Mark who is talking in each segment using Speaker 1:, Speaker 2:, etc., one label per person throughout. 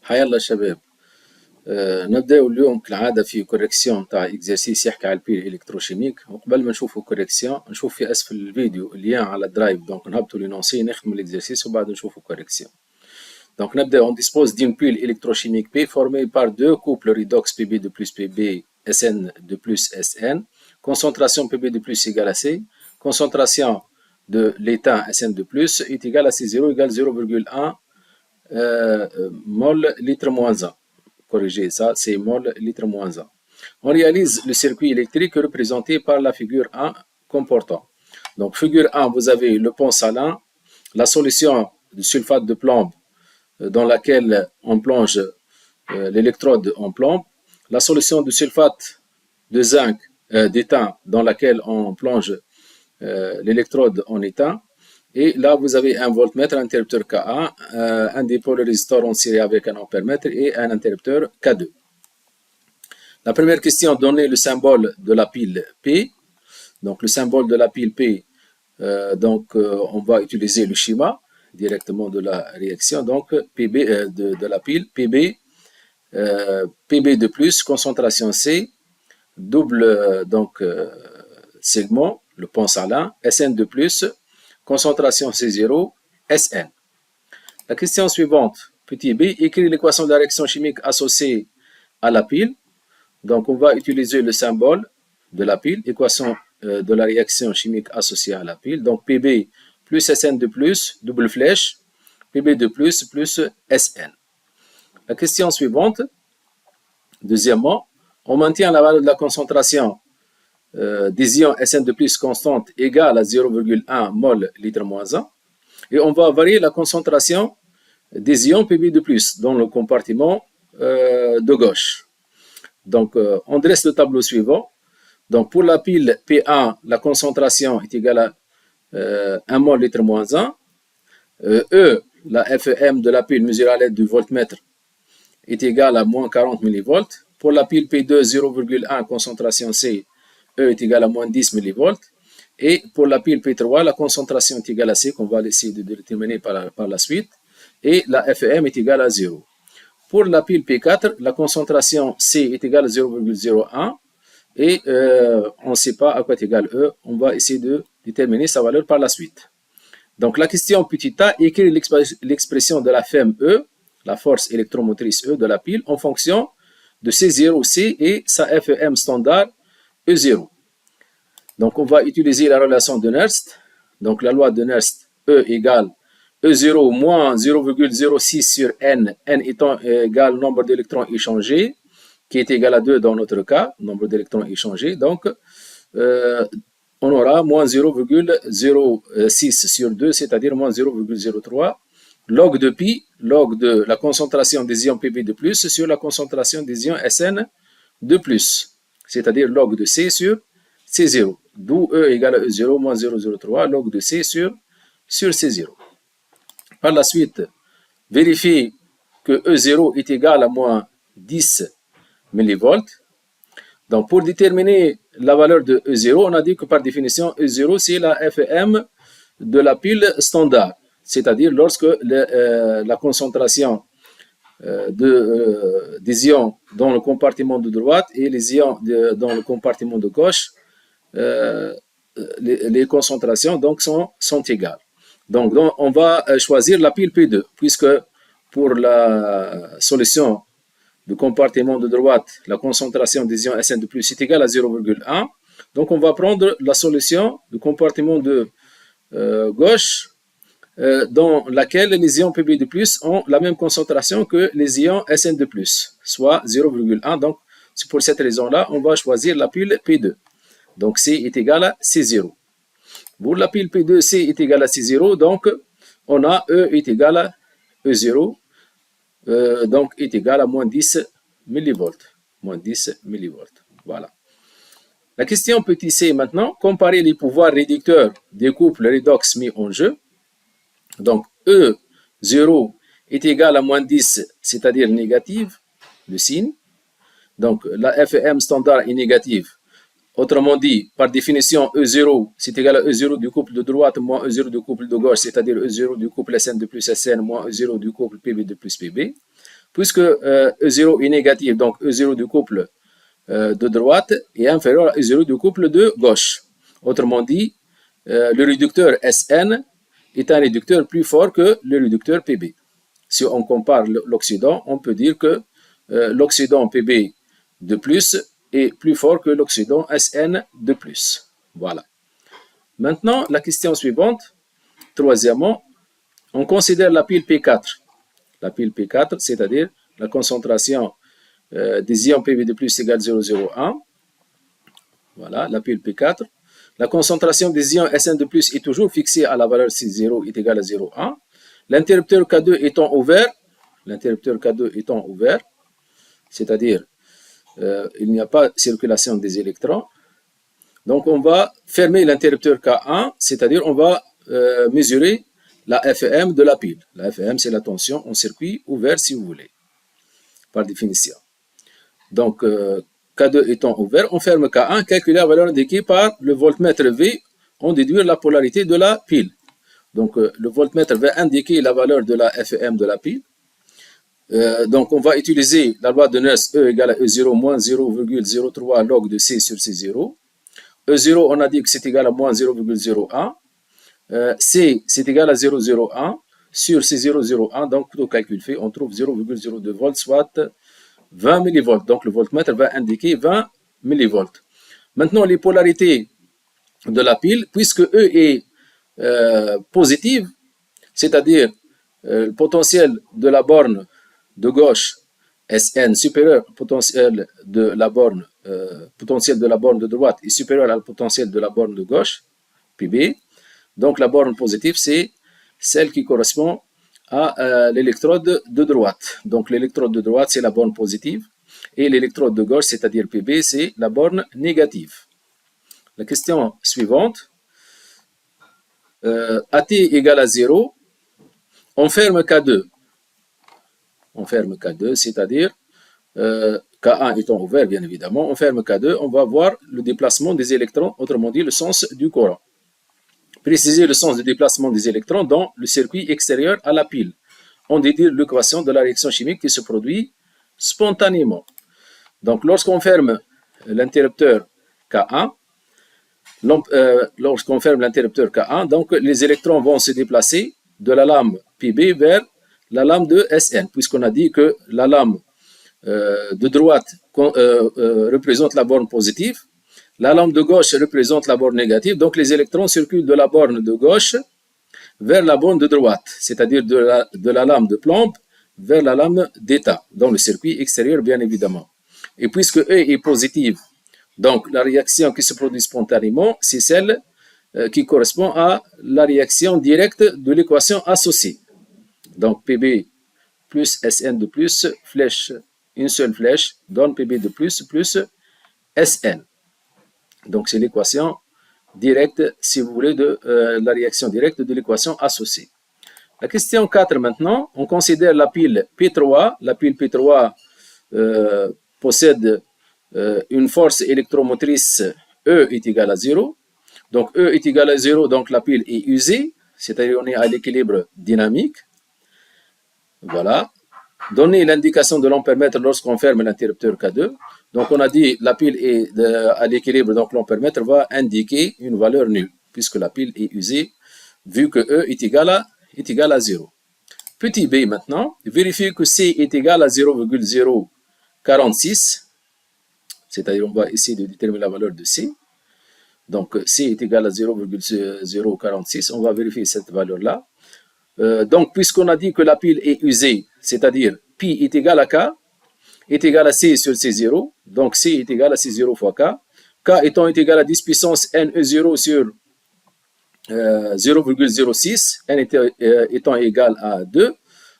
Speaker 1: حيا الله شباب. نبداو اليوم كالعادة في كوريكسيون تاع اكزرسيس يحكي على البيل الكتروشيميك. وقبل ما نشوفوا كوريكسيون نشوف في اسفل الفيديو اللين على الدرايف، دونك نهبطوا لينونسي نخدموا الاكزرسيس وبعد نشوفوا كوريكسيون. Donc نبداو. On dispose d'une pile électrochimique P formée par deux couples redox Pb de plus Pb Sn de plus Sn. Concentration Pb de plus égale à C. Concentration de l'étain Sn de plus est égale à C0 égale 0,1 mol litre moins 1. Corrigez ça, c'est mol litre moins 1. On réalise le circuit électrique représenté par la figure 1 comportant. Donc figure 1, vous avez le pont salin, la solution de sulfate de plomb dans laquelle on plonge l'électrode en plomb, la solution de sulfate de zinc, d'étain dans laquelle on plonge l'électrode en étain. Et là, vous avez un voltmètre, un interrupteur K1, un dépolarisateur en série avec un ampèremètre et un interrupteur K2. La première question, donnez le symbole de la pile P. Donc, le symbole de la pile P, on va utiliser le schéma directement de la réaction. Donc, PB de la pile, PB, PB de plus, concentration C, double segment, le pont salin, Sn de plus, concentration C0, Sn. La question suivante, petit b, écrit l'équation de la réaction chimique associée à la pile. Donc, on va utiliser le symbole de la pile, équation de la réaction chimique associée à la pile. Donc, Pb plus Sn de plus, double flèche, Pb de plus Sn. La question suivante, deuxièmement, on maintient la valeur de la concentration des ions Sn de plus constante égale à 0,1 mol litre moins 1. Et on va varier la concentration des ions Pb de plus dans le compartiment de gauche. Donc, on dresse le tableau suivant. Donc, pour la pile P1, la concentration est égale à 1 mol litre moins 1. E, la FEM de la pile mesurée à l'aide du voltmètre, est égale à moins 40 mV. Pour la pile P2, 0,1, concentration C, E est égale à moins 10 mV. Et pour la pile P3, la concentration est égale à C, qu'on va essayer de déterminer par la suite. Et la FEM est égale à 0. Pour la pile P4, la concentration C est égale à 0,01. Et on ne sait pas à quoi est égal E. On va essayer de déterminer sa valeur par la suite. Donc la question petit a, écrit l'expression de la FEM E, la force électromotrice E de la pile, en fonction de C0C et sa FEM standard E0. Donc on va utiliser la relation de Nernst. Donc la loi de Nernst, E égale E0 moins 0,06 sur N, N étant égal au nombre d'électrons échangés, qui est égal à 2 dans notre cas, nombre d'électrons échangés. Donc on aura moins 0,06 sur 2, c'est-à-dire moins 0,03 log de pi, log de la concentration des ions Pb de plus sur la concentration des ions Sn de plus, c'est-à-dire log de C sur C0, d'où E égale à E0 moins 0,03 log de C sur C0. Par la suite, vérifiez que E0 est égal à moins 10 mV. Donc, pour déterminer la valeur de E0, on a dit que par définition, E0, c'est la FEM de la pile standard, c'est-à-dire lorsque la concentration des ions dans le compartiment de droite et les ions dans le compartiment de gauche, les concentrations donc, sont égales. Donc, on va choisir la pile P2, puisque pour la solution du compartiment de droite, la concentration des ions Sn de plus est égale à 0,1. Donc, on va prendre la solution du compartiment de gauche dans laquelle les ions Pb de plus ont la même concentration que les ions Sn de plus, soit 0,1. Donc, c'est pour cette raison-là, on va choisir la pile P2. Donc, C est égal à C0. Pour la pile P2, C est égal à C0. Donc, on a E est égal à E0. Donc est égal à moins 10 mV. Moins 10 mV. Voilà. La question petit c maintenant, comparer les pouvoirs réducteurs des couples redox mis en jeu. Donc E0 est égal à moins 10, c'est-à-dire négative, le signe. Donc la FEM standard est négative. Autrement dit, par définition, E0, c'est égal à E0 du couple de droite moins E0 du couple de gauche, c'est-à-dire E0 du couple Sn de plus Sn moins E0 du couple Pb de plus Pb. puisque E0 est négatif, donc E0 du couple de droite est inférieur à E0 du couple de gauche. Autrement dit, le réducteur Sn est un réducteur plus fort que le réducteur Pb. Si on compare l'oxydant, on peut dire que l'oxydant Pb de plus est plus fort que l'oxydant Sn de plus. Voilà. Maintenant, la question suivante. Troisièmement, on considère la pile P4. La pile P4, c'est-à-dire la concentration des ions Pb de plus égale 0,01. Voilà, la pile P4. La concentration des ions Sn de plus est toujours fixée à la valeur C0 est égale à 0,1. L'interrupteur K2 étant ouvert, c'est-à-dire il n'y a pas circulation des électrons. Donc on va fermer l'interrupteur K1, c'est-à-dire on va mesurer la FM de la pile. La FM, c'est la tension en circuit ouvert, si vous voulez, par définition. Donc, K2 étant ouvert, on ferme K1, calculer la valeur indiquée par le voltmètre V, on déduit la polarité de la pile. Donc, le voltmètre va indiquer la valeur de la FM de la pile. Donc, on va utiliser la loi de Nernst, E égale à E0 moins 0,03 log de C sur C0. E0, on a dit que c'est égal à moins 0,01. C, c'est égal à 0,01 sur C0,01. Donc, tout calcul fait, on trouve 0,02 volts, soit 20 millivolts. Donc, le voltmètre va indiquer 20 millivolts. Maintenant, les polarités de la pile, puisque E est positive, c'est-à-dire le potentiel de la borne de gauche, Sn, supérieur au potentiel de la borne de droite est supérieur au potentiel de la borne de gauche, Pb. Donc, la borne positive, c'est celle qui correspond à l'électrode de droite. Donc, l'électrode de droite, c'est la borne positive. Et l'électrode de gauche, c'est-à-dire Pb, c'est la borne négative. La question suivante. AT égale à 0. On ferme K2. On ferme K2, c'est-à-dire K1 étant ouvert, bien évidemment. On ferme K2, on va voir le déplacement des électrons, autrement dit, le sens du courant. Préciser le sens de déplacement des électrons dans le circuit extérieur à la pile. On déduit l'équation de la réaction chimique qui se produit spontanément. Donc, lorsqu'on ferme l'interrupteur K1, donc les électrons vont se déplacer de la lame Pb vers la lame de Sn, puisqu'on a dit que la lame de droite représente la borne positive. La lame de gauche représente la borne négative, donc les électrons circulent de la borne de gauche vers la borne de droite, c'est-à-dire de la lame de Plomb vers la lame d'état, dans le circuit extérieur bien évidemment. Et puisque E est positive, donc la réaction qui se produit spontanément, c'est celle qui correspond à la réaction directe de l'équation associée. Donc Pb plus Sn de plus, flèche, une seule flèche, donne Pb de plus Sn. Donc, c'est l'équation directe, si vous voulez, de la réaction directe de l'équation associée. La question 4 maintenant, on considère la pile P3. La pile P3 possède une force électromotrice E est égale à 0. Donc, E est égal à 0, donc la pile est usée, c'est-à-dire on est à l'équilibre dynamique. Voilà. Donner l'indication de l'ampèremètre lorsqu'on ferme l'interrupteur K2. Donc, on a dit la pile est à l'équilibre, donc l'ampèremètre va indiquer une valeur nulle, puisque la pile est usée, vu que E est égal à 0. Petit b maintenant, vérifier que C est égal à 0,046, c'est-à-dire on va essayer de déterminer la valeur de C. Donc, C est égal à 0,046, on va vérifier cette valeur-là. Donc, puisqu'on a dit que la pile est usée, c'est-à-dire pi est égal à K, est égal à C sur C0, donc C est égal à C0 fois K, K étant égal à 10 puissance NE0 sur 0,06, N étant égal à 2,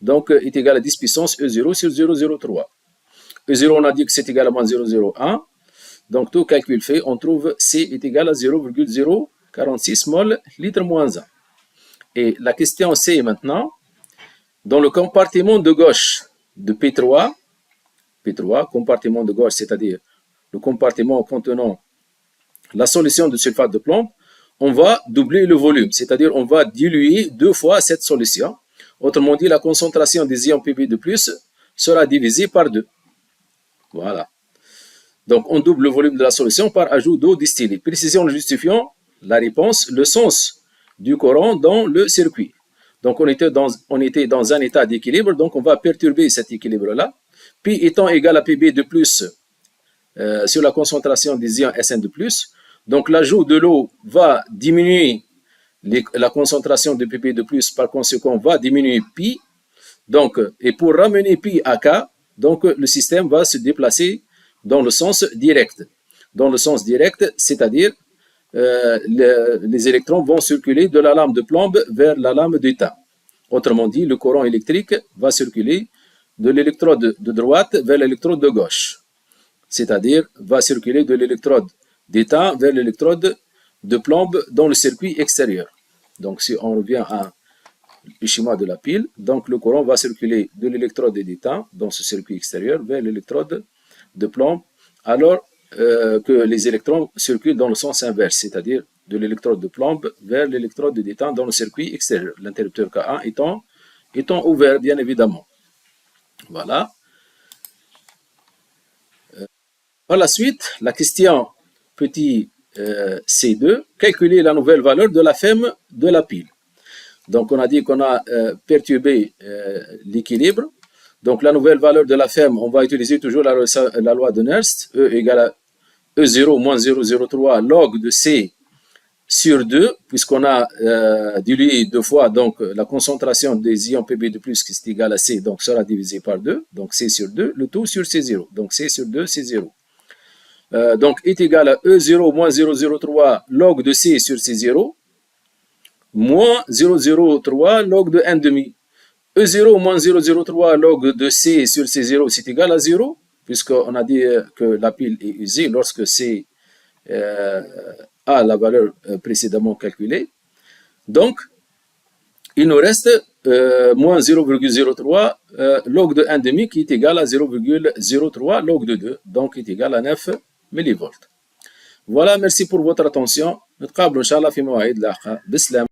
Speaker 1: donc est égal à 10 puissance E0 sur 0,03. E0, on a dit que c'est égal à moins 0,01, donc tout calcul fait, on trouve C est égal à 0,046 mol litre moins 1. Et la question C maintenant, dans le compartiment de gauche de P3, compartiment de gauche, c'est-à-dire le compartiment contenant la solution de sulfate de plomb, on va doubler le volume, c'est-à-dire on va diluer 2 fois cette solution. Autrement dit, la concentration des ions Pb de plus sera divisé par 2. Voilà. Donc, on double le volume de la solution par ajout d'eau distillée. Précision justifiant la réponse, le sens du courant dans le circuit. Donc, on était dans un état d'équilibre, donc on va perturber cet équilibre-là. Pi étant égal à Pb de plus sur la concentration des ions Sn de plus. Donc, l'ajout de l'eau va diminuer la concentration de Pp de plus, par conséquent, va diminuer pi. Donc, et pour ramener pi à K, donc le système va se déplacer dans le sens direct. Dans le sens direct, c'est-à-dire les électrons vont circuler de la lame de plomb vers la lame d'étain. Autrement dit, le courant électrique va circuler de l'électrode de droite vers l'électrode de gauche. C'est-à-dire, va circuler de l'électrode d'étain vers l'électrode de plomb dans le circuit extérieur. Donc, si on revient à le schéma de la pile, donc le courant va circuler de l'électrode d'étain dans ce circuit extérieur vers l'électrode de plomb, alors que les électrons circulent dans le sens inverse, c'est-à-dire de l'électrode de plomb vers l'électrode d'étain dans le circuit extérieur, l'interrupteur K1 étant ouvert, bien évidemment. Voilà. Par la suite, la question petit C2, calculer la nouvelle valeur de la FEM de la pile. Donc, on a dit qu'on a perturbé l'équilibre. Donc, la nouvelle valeur de la FEM, on va utiliser toujours la loi de Nernst, E égale à E0 moins 0,03 log de C sur 2, puisqu'on a dilué 2 fois, donc la concentration des ions Pb de plus qui est égale à C, donc sera divisé par 2, donc C sur 2, le tout sur C0, donc C sur 2, C0. Donc, est égal à E0 moins 0,03 log de C sur C0, moins 0,03 log de 1,5. E0 moins 0,03 log de C sur C0, c'est égal à 0, puisqu'on a dit que la pile est usée lorsque C a la valeur précédemment calculée. Donc, il nous reste moins 0,03 log de 1,5 qui est égal à 0,03 log de 2, donc est égal à 9 millivolts. Voilà, merci pour votre attention. نتقابلوا إن شاء الله في مواعيد لاحقة. بسلام.